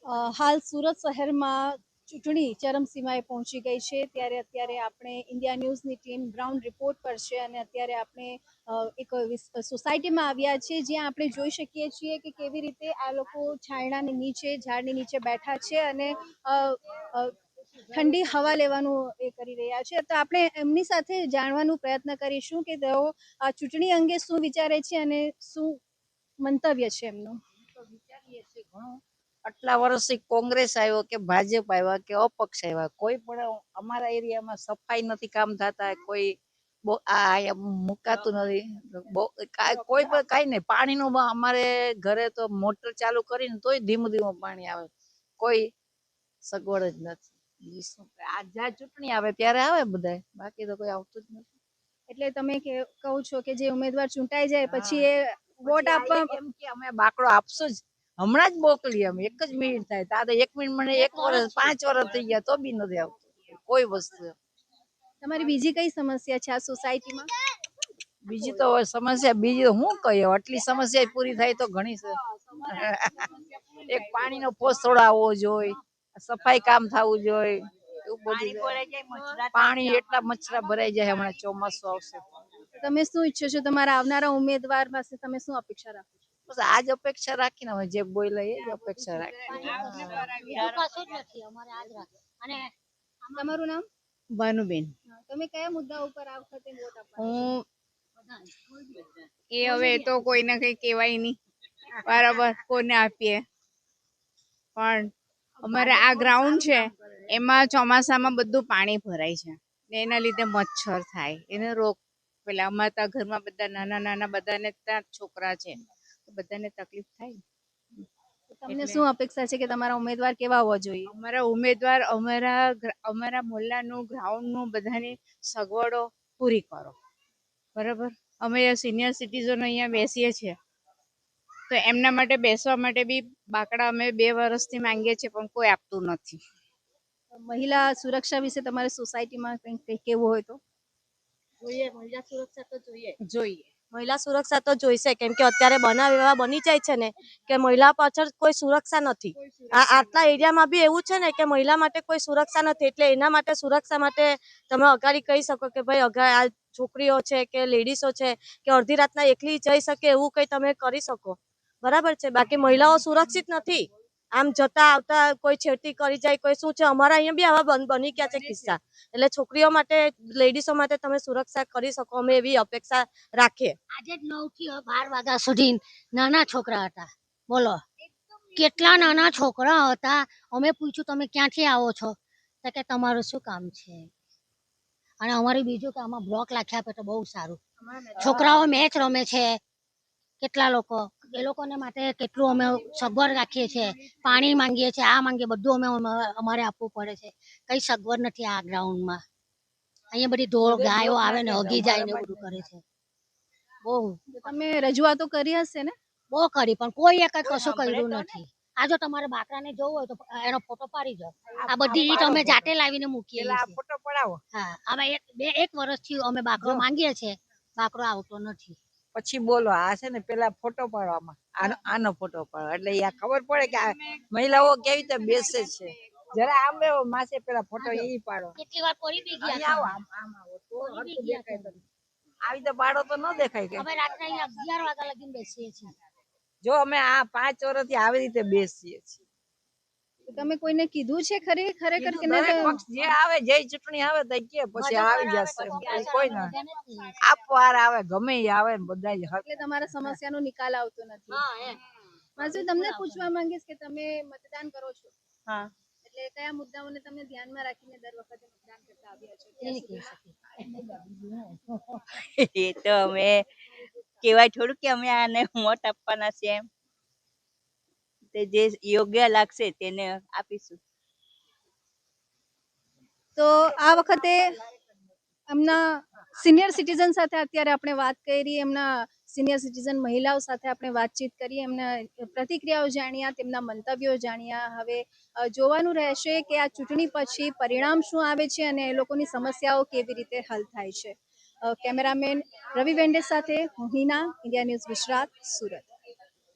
હાલ સુરત શહેરમાં ચૂંટણી ચરમસીમાએ પહોંચી ગઈ છે ત્યારે અત્યારે આપણે ઇન્ડિયા ન્યૂઝની ટીમ ગ્રાઉન્ડ રિપોર્ટ પર છે અને અત્યારે આપણે એક સોસાયટીમાં આવ્યા છીએ જ્યાં આપણે જોઈ શકીએ છીએ કે કેવી રીતે આ લોકો છાયડાની નીચે ઝાડની નીચે બેઠા છે અને ઠંડી હવા લેવાનું એ કરી રહ્યા છે. તો આપણે એમની સાથે જાણવાનો પ્રયત્ન કરીશું કે તેઓ આ ચૂંટણી અંગે શું વિચારે છે અને શું મંતવ્ય છે એમનું. આટલા વર્ષથી કોંગ્રેસ આવ્યો કે ભાજપ આવ્યા કે અપક્ષ આવ્યા, કોઈ પણ અમારા એરિયામાં સફાઈ નથી કામ થતા, કોઈ મુકાતું નથી, કોઈ પણ કઈ નહીં. પાણીનું અમારે ઘરે તો મોટર ચાલુ કરીને તોય ધીમું ધીમું પાણી આવે, કોઈ સગવડ જ નથી. આ જ્યાં ચૂંટણી આવે ત્યારે આવે બધા, બાકી તો કોઈ આવતું જ નથી. એટલે તમે કહો છો કે જે ઉમેદવાર ચૂંટાઈ જાય પછી એ વોટ આપવા એમ કે અમે બાકડો આપશું જ, હમણાં જ મોકલીએ અમે, 1 જ મિનિટ થાય. તા તો 1 મિનિટ મને 1 વર્ષ 5 વર્ષ થઈ ગયા તો બી નથી આવતું કોઈ વસ્તુ. તમારી બીજી કઈ સમસ્યા છે આ સોસાયટીમાં? બીજી તો સમસ્યા બીજી હું કહીએ, આટલી સમસ્યા પૂરી થાય તો ઘણી છે. એક પાણીનો પોસ થોડો આવવો જોઈએ, સફાઈ કામ થવું જોઈએ, એવું બધું. પાણી એટલા મચ્છરા ભરાઈ જાય, હમણાં ચોમાસું આવશે. તમે શું ઈચ્છો છો તમારા આવનારા ઉમેદવાર પાસે, તમે શું અપેક્ષા રાખો છો? બસ આજ અપેક્ષા રાખીને હવે જે બોલે એ જ અપેક્ષા રાખી. તમારું નામ? ભાનુબેન. તમે કયા મુદ્દા ઉપર આ વખતે વોટ આપવા? હું હવે તો કોઈને કઈ કહેવાય નહીં, બરાબર, કોને આપીએ. પણ અમારે આ ગ્રાઉન્ડ છે એમાં ચોમાસામાં બધું પાણી ભરાય છે ને એના લીધે મચ્છર થાય, એને રોગ પેલા અમારા ઘરમાં બધા નાના નાના બધાને ત્યાં છોકરા છે, બધાને તકલીફ થાય. તમને શું અપેક્ષા છે કે તમારા ઉમેદવાર કેવા હોવા જોઈએ? અમારા ઉમેદવાર અમારા મોહલ્લાનું ગ્રાઉન્ડનું બધાની સગવડો પૂરી કરો, બરાબર. અમે સિનિયર સિટીઝનો અહીંયા બેસીએ છીએ તો એમના માટે બેસવા માટે બી બાકડા અમે 2 વર્ષથી માંગીએ છીએ પણ કોઈ આપતું નથી. મહિલા સુરક્ષા વિશે તમારી સોસાયટીમાં કંઈક કેવું હોય તો? મહિલા સુરક્ષા તો જોઈએ. મહિલા સુરક્ષા તો જોઈશે, કેમ કે અત્યારે બનાવ એવા બની જાય છે ને કે મહિલા પાછળ કોઈ સુરક્ષા નથી. આટલા એરિયામાં બી એવું છે ને કે મહિલા માટે કોઈ સુરક્ષા નથી, એટલે એના માટે સુરક્ષા માટે તમે અગાડી કહી શકો કે ભાઈ આ છોકરીઓ છે કે લેડીઝો છે કે અડધી રાતના એકલી જઈ શકે એવું કંઈ તમે કરી શકો, બરાબર છે. બાકી મહિલાઓ સુરક્ષિત નથી, આમ જતા આવતા કોઈ છેડતી કરી જાય, કોઈ શું છે. અમારા અહીંયા બી આવા બની ગયા છે કિસ્સા, એટલે છોકરીઓ માટે, લેડીઝો માટે તમે સુરક્ષા કરી શકો, અમે એવી અપેક્ષા રાખીએ. આજે 9 થી 12 વાગ્યા સુધી નાના છોકરા હતા, બોલો કેટલા નાના છોકરા હતા. અમે પૂછ્યું તમે ક્યાંથી આવો છો, તો કે તમારું શું કામ છે. અને અમારે બીજું કે આમાં બ્લોક નાખ્યા આપે તો બહુ સારું. છોકરાઓ મેચ રમે છે, કેટલા લોકો, એ લોકોને માટે કેટલું અમે સગવડ રાખીએ છીએ, પાણી માંગીએ છીએ, આ માંગીએ, બધું અમારે આપવું પડે છે. કઈ સગવડ નથી આ ગ્રાઉન્ડમાં. અહીંયા બધી ઢોર ગાયો આવે ને હગી જાય ને બધું કરે છે. બહુ તમે રજૂઆતો કરી હશે ને? બહુ કરી પણ કોઈ એક કશું કર્યું નથી. આ જો તમારે બાકરાને જોવું હોય તો એનો ફોટો પાડી દો. આ બધી ઈટ અમે જાતે લાવીને મૂકીએ છીએ. ફોટો પડાવો. હા, અમે 1 વર્ષથી અમે બાકરો માંગીએ છીએ, બાકરો આવતો નથી. પછી બોલો, આ છે ને પેલા ફોટો પાડવામાં, આનો ફોટો પાડો એટલે ખબર પડે કે આ મહિલાઓ કેવી રીતે બેસે છે. જરા આમ માસે પેલા ફોટો એ પાડો. કેટલી વાર પડી બી ગયા આવો, આમ આવો તો હરખું દેખાય તમને. આવી તો પાડો તો ન દેખાય કે. અમે રાત્રે 11 વાગ્યા લગીને બેસીએ છીએ. જો અમે આ 5 વર્ષથી આવી રીતે બેસીએ છીએ. તમે કોઈને કીધું છે ખરેખર કે પક્ષ જે આવે, જે ચૂંટણી આવે તો કે પછી આવી જશે, કોઈ ના આપવાર આવે, ગમે એ આવે ને બધા. એટલે તમારા સમસ્યાનો નિકાલ આવતો નથી. માસી, તમને પૂછવા માંગીશ કે તમે મતદાન કરો છો? હા. એટલે કયા મુદ્દાઓને તમે ધ્યાનમાં રાખીને દર વખતે મતદાન કરતા આવ્યા છો? એ તો અમે કહેવાય થોડું કે અમે આને મત આપવાના છે, એમ તે જે યોગ્ય લાગશે તેને આપીશું. તો આ વખતે એમના સિનિયર સિટીઝન સાથે અત્યારે આપણે વાત કરી, એમના સિનિયર સિટીઝન મહિલાઓ સાથે આપણે વાતચીત કરી, એમના પ્રતિક્રિયાઓ જાણ્યા, તેમના મંતવ્યો જાણ્યા. હવે જોવાનું રહેશે કે આ ચૂંટણી પછી પરિણામ શું આવે છે અને એ લોકોની સમસ્યાઓ કેવી રીતે હલ થાય છે. કેમેરામેન રવિ વેન્ડે સાથે હું હિના, ઇન્ડિયા ન્યૂઝ ગુજરાત, સુરત.